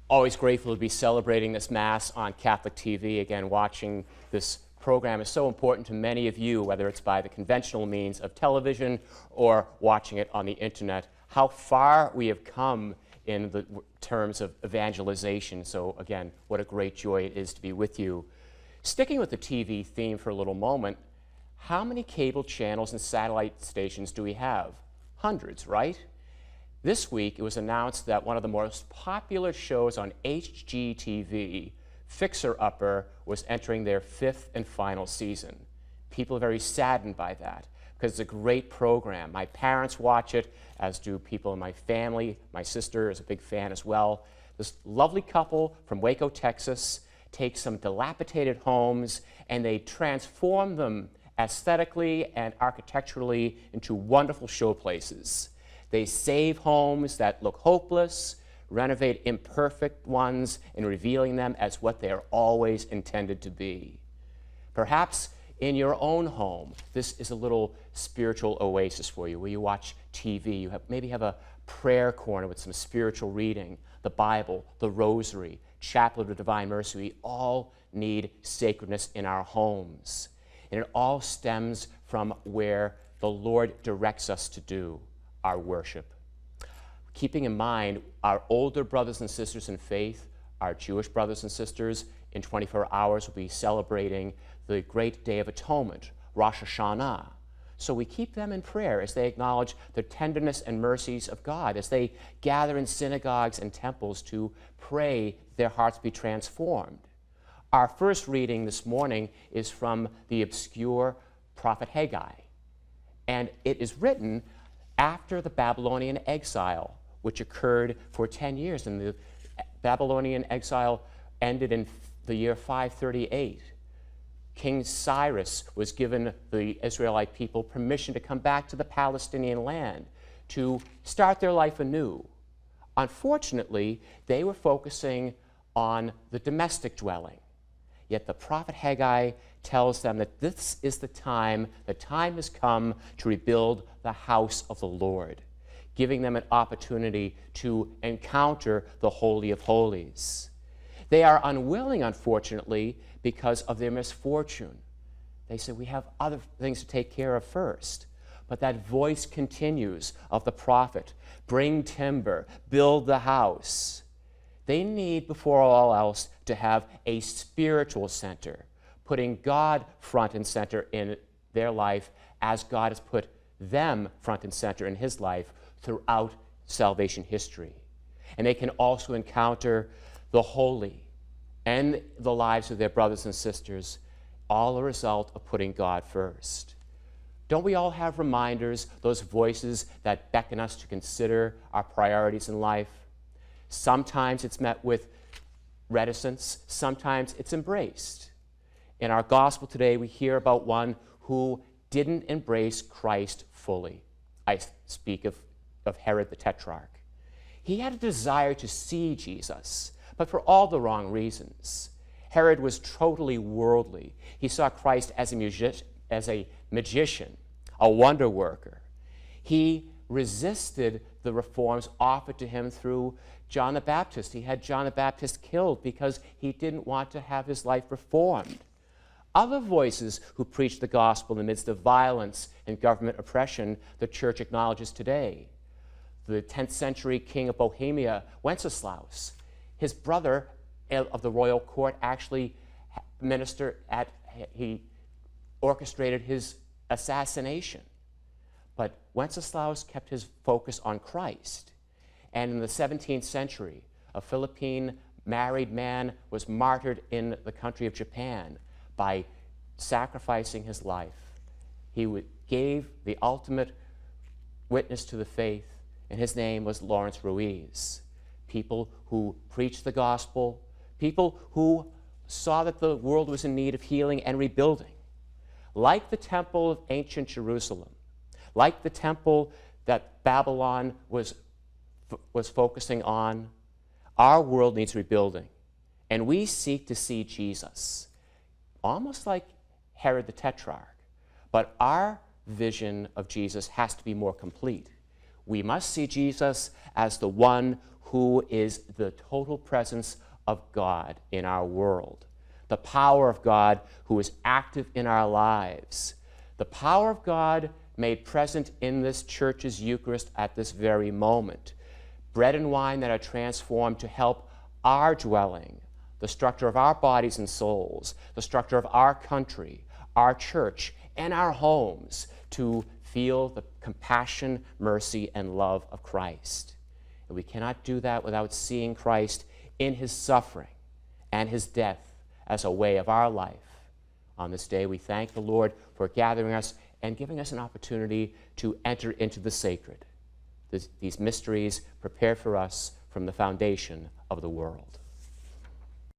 Always grateful to be celebrating this Mass on Catholic TV. Again, watching this program is so important to many of you, whether it's by the conventional means of television or watching it on the internet. How far we have come in the terms of evangelization. So again, what a great joy it is to be with you. Sticking with the TV theme for a little moment, how many cable channels and satellite stations do we have? Hundreds, right? This week, it was announced that one of the most popular shows on HGTV, Fixer Upper, was entering their 5th and final season. People are very saddened by that because it's a great program. My parents watch it, as do people in my family. My sister is a big fan as well. This lovely couple from Waco, Texas, take some dilapidated homes and they transform them aesthetically and architecturally into wonderful showplaces. They save homes that look hopeless, renovate imperfect ones, and revealing them as what they are always intended to be. Perhaps in your own home, this is a little spiritual oasis for you, where you watch TV. You maybe have a prayer corner with some spiritual reading, the Bible, the Rosary, Chaplet of the Divine Mercy. We all need sacredness in our homes. And it all stems from where the Lord directs us to do our worship. Keeping in mind our older brothers and sisters in faith, our Jewish brothers and sisters, in 24 hours will be celebrating the great Day of Atonement, Rosh Hashanah. So we keep them in prayer as they acknowledge the tenderness and mercies of God, as they gather in synagogues and temples to pray their hearts be transformed. Our first reading this morning is from the obscure prophet Haggai, and it is written after the Babylonian exile, which occurred for 10 years. And the Babylonian exile ended in the year 538. King Cyrus was given the Israelite people permission to come back to the Palestinian land to start their life anew. Unfortunately, they were focusing on the domestic dwelling. Yet the prophet Haggai tells them that this is the time has come to rebuild the house of the Lord, giving them an opportunity to encounter the Holy of Holies. They are unwilling, unfortunately, because of their misfortune. They say, we have other things to take care of first. But that voice continues of the prophet, bring timber, build the house. They need, before all else, to have a spiritual center, putting God front and center in their life as God has put them front and center in his life throughout salvation history. And they can also encounter the holy and the lives of their brothers and sisters, all a result of putting God first. Don't we all have reminders, those voices that beckon us to consider our priorities in life? Sometimes it's met with reticence, sometimes it's embraced. In our gospel today, we hear about one who didn't embrace Christ fully. I speak of Herod the Tetrarch. He had a desire to see Jesus, but for all the wrong reasons. Herod was totally worldly. He saw Christ as a magician, a wonder worker. He resisted the reforms offered to him through John the Baptist. He had John the Baptist killed because he didn't want to have his life reformed. Other voices who preach the gospel in the midst of violence and government oppression the church acknowledges today. The 10th century king of Bohemia, Wenceslaus, his brother of the royal court actually he orchestrated his assassination. But Wenceslaus kept his focus on Christ. And in the 17th century, a Philippine married man was martyred in the country of Japan by sacrificing his life. He gave the ultimate witness to the faith, and his name was Lawrence Ruiz. People who preached the gospel, people who saw that the world was in need of healing and rebuilding. Like the temple of ancient Jerusalem, like the temple that Babylon was focusing on, our world needs rebuilding. And we seek to see Jesus, almost like Herod the Tetrarch. But our vision of Jesus has to be more complete. We must see Jesus as the one who is the total presence of God in our world, the power of God who is active in our lives, the power of God made present in this church's Eucharist at this very moment, bread and wine that are transformed to help our dwelling, the structure of our bodies and souls, the structure of our country, our church, and our homes to feel the compassion, mercy, and love of Christ. And we cannot do that without seeing Christ in his suffering and his death as a way of our life. On this day, we thank the Lord for gathering us and giving us an opportunity to enter into the sacred, these mysteries prepared for us from the foundation of the world.